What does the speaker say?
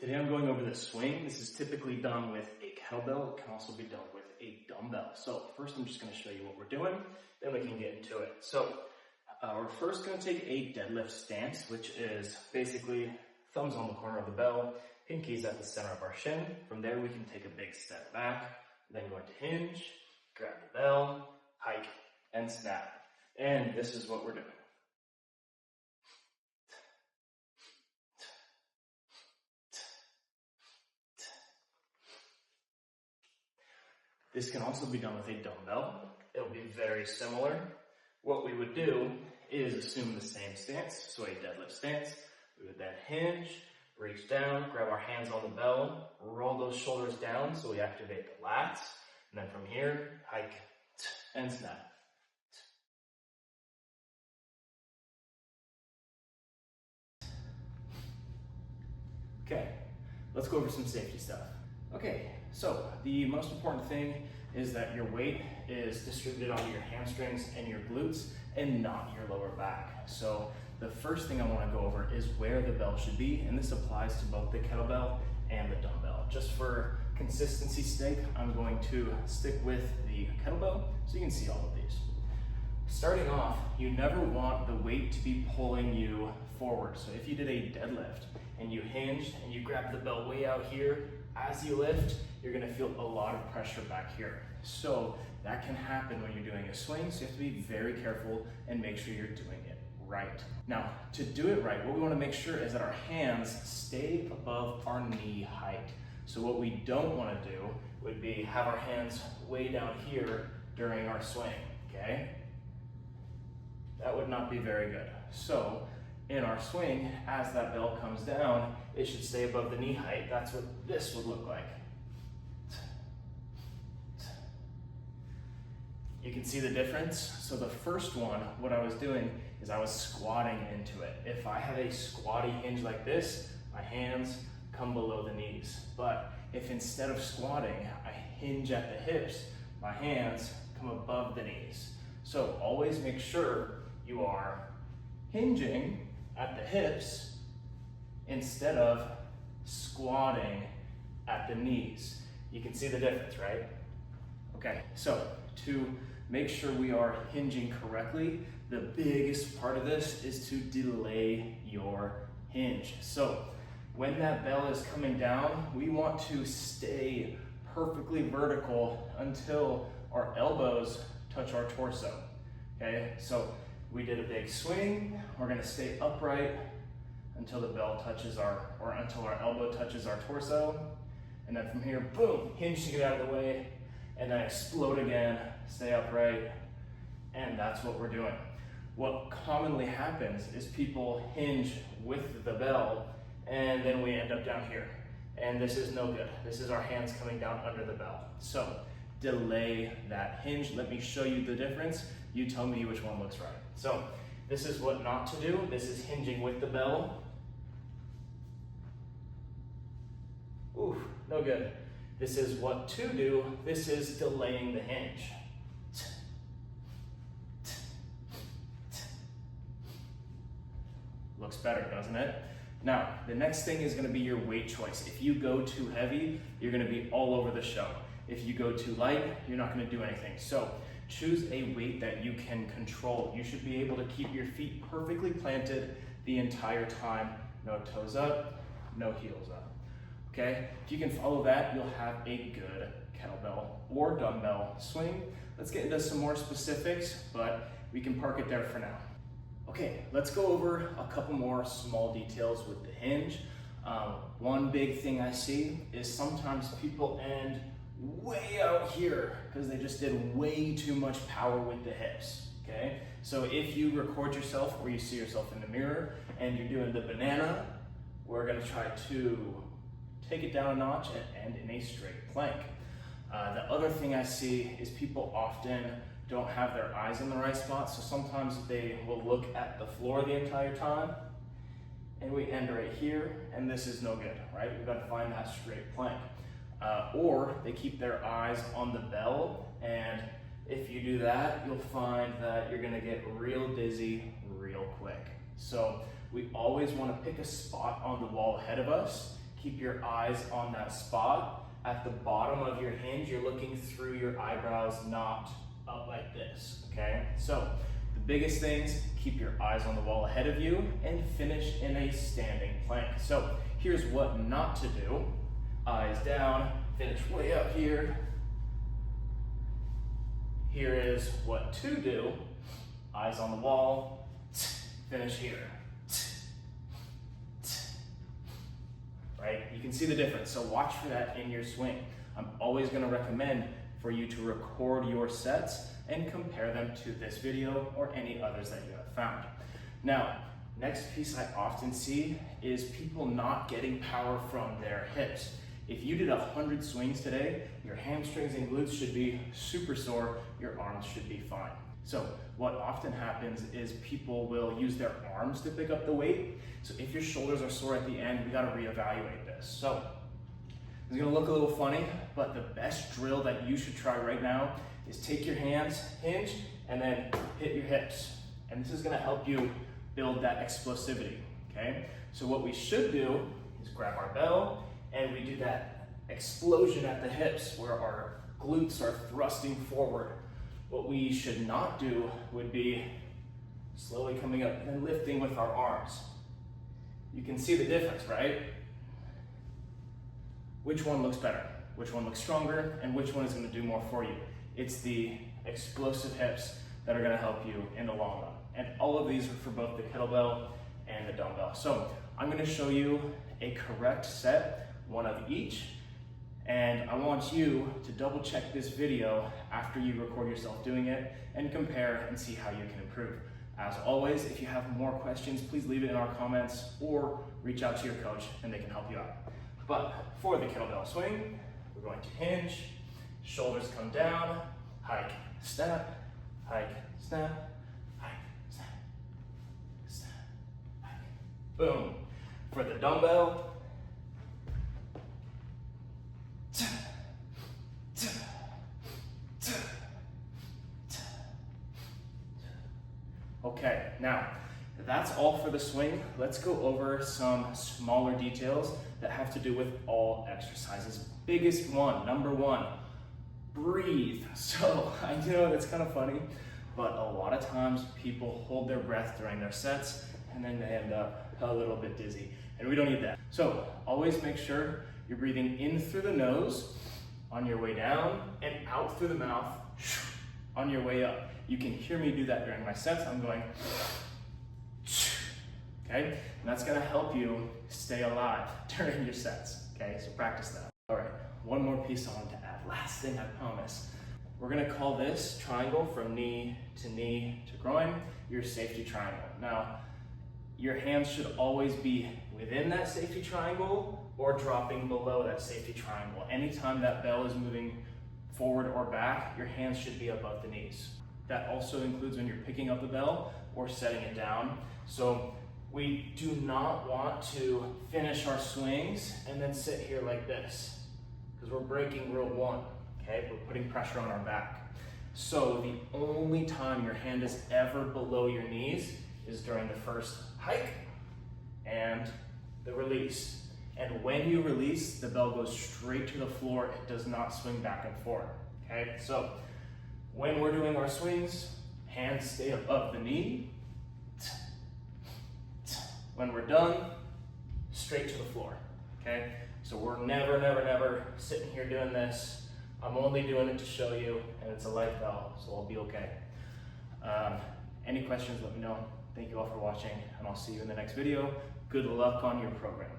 Today I'm going over the swing. This is typically done with a kettlebell. It can also be done with a dumbbell. So first I'm just going to show you what we're doing, then we can get into it. So we're first going to take a deadlift stance, which is basically thumbs on the corner of the bell, pinkies at the center of our shin. From there we can take a big step back, then go into hinge, grab the bell, hike, and snap. And this is what we're doing. This can also be done with a dumbbell. It'll be very similar. What we would do is assume the same stance, so a deadlift stance. We would then hinge, reach down, grab our hands on the bell, roll those shoulders down so we activate the lats, and then from here, hike and snap. Okay, let's go over some safety stuff. Okay, so the most important thing is that your weight is distributed onto your hamstrings and your glutes and not your lower back. So the first thing I want to go over is where the bell should be, and this applies to both the kettlebell and the dumbbell. Just for consistency's sake, I'm going to stick with the kettlebell so you can see all of these. Starting off, you never want the weight to be pulling you forward. So if you did a deadlift and you hinged and you grabbed the bell way out here, as you lift, you're gonna feel a lot of pressure back here. So that can happen when you're doing a swing, so you have to be very careful and make sure you're doing it right. Now, to do it right, what we wanna make sure is that our hands stay above our knee height. So what we don't wanna do would be have our hands way down here during our swing, okay? That would not be very good. So in our swing, as that bell comes down, it should stay above the knee height. That's what this would look like. You can see the difference. So the first one, what I was doing is I was squatting into it. If I have a squatty hinge like this, my hands come below the knees. But if instead of squatting, I hinge at the hips, my hands come above the knees. So always make sure you are hinging at the hips instead of squatting at the knees. You can see the difference, right? Okay, so to make sure we are hinging correctly, the biggest part of this is to delay your hinge. So when that bell is coming down, we want to stay perfectly vertical until our elbows touch our torso. Okay, so we did a big swing. We're gonna stay upright until the bell touches until our elbow touches our torso. And then from here, boom, hinge to get out of the way, and then explode again, stay upright, and that's what we're doing. What commonly happens is people hinge with the bell, and then we end up down here. And this is no good. This is our hands coming down under the bell. So delay that hinge. Let me show you the difference. You tell me which one looks right. So this is what not to do. This is hinging with the bell. Ooh, no good. This is what to do. This is delaying the hinge. Looks better, doesn't it? Now, the next thing is gonna be your weight choice. If you go too heavy, you're gonna be all over the show. If you go too light, you're not gonna do anything. So choose a weight that you can control. You should be able to keep your feet perfectly planted the entire time. No toes up, no heels up. Okay? If you can follow that, you'll have a good kettlebell or dumbbell swing. Let's get into some more specifics, but we can park it there for now. Okay, let's go over a couple more small details with the hinge. One big thing I see is sometimes people end way out here because they just did way too much power with the hips, okay? So if you record yourself or you see yourself in the mirror and you're doing the banana, we're gonna try to take it down a notch and end in a straight plank. The other thing I see is people often don't have their eyes in the right spot, so sometimes they will look at the floor the entire time, and we end right here, and this is no good, right? We've got to find that straight plank. Or they keep their eyes on the bell, and if you do that, you'll find that you're gonna get real dizzy real quick. So we always wanna pick a spot on the wall ahead of us, keep your eyes on that spot. At the bottom of your hinge, you're looking through your eyebrows, not up like this, okay? So the biggest things, keep your eyes on the wall ahead of you and finish in a standing plank. So here's what not to do. Eyes down, finish way up here. Here is what to do. Eyes on the wall, finish here. Right? You can see the difference, so watch for that in your swing. I'm always gonna recommend for you to record your sets and compare them to this video or any others that you have found. Now, next piece I often see is people not getting power from their hips. If you did 100 swings today, your hamstrings and glutes should be super sore, your arms should be fine. So what often happens is people will use their arms to pick up the weight. So if your shoulders are sore at the end, we gotta reevaluate this. So it's gonna look a little funny, but the best drill that you should try right now is take your hands, hinge, and then hit your hips. And this is gonna help you build that explosivity, okay? So what we should do is grab our bell, and we do that explosion at the hips where our glutes are thrusting forward. What we should not do would be slowly coming up and then lifting with our arms. You can see the difference, right? Which one looks better? Which one looks stronger? And which one is gonna do more for you? It's the explosive hips that are gonna help you in the long run. And all of these are for both the kettlebell and the dumbbell. So I'm gonna show you a correct set, one of each. And I want you to double check this video after you record yourself doing it and compare and see how you can improve. As always, if you have more questions, please leave it in our comments or reach out to your coach and they can help you out. But for the kettlebell swing, we're going to hinge, shoulders come down, hike, snap, hike, snap, hike, snap, snap, hike. Boom. For the dumbbell, okay, now that's all for the swing. Let's go over some smaller details that have to do with all exercises. Biggest one, number one, breathe. So I know that's kind of funny, but a lot of times people hold their breath during their sets and then they end up a little bit dizzy, and we don't need that. So always make sure you're breathing in through the nose on your way down and out through the mouth on your way up. You can hear me do that during my sets. I'm going, okay? And that's gonna help you stay alive during your sets, okay? So practice that. All right, one more piece I want to add. Last thing, I promise. We're gonna call this triangle from knee to groin, your safety triangle. Now, your hands should always be within that safety triangle or dropping below that safety triangle. Anytime that bell is moving forward or back, your hands should be above the knees. That also includes when you're picking up the bell or setting it down. So we do not want to finish our swings and then sit here like this, because we're breaking rule one, okay? We're putting pressure on our back. So the only time your hand is ever below your knees is during the first hike and the release. And when you release, the bell goes straight to the floor. It does not swing back and forth, okay? So when we're doing our swings, hands stay above the knee. When we're done, straight to the floor, okay? So we're never sitting here doing this. I'm only doing it to show you, and it's a light bell, so I'll be okay. Any questions, let me know. Thank you all for watching, and I'll see you in the next video. Good luck on your program.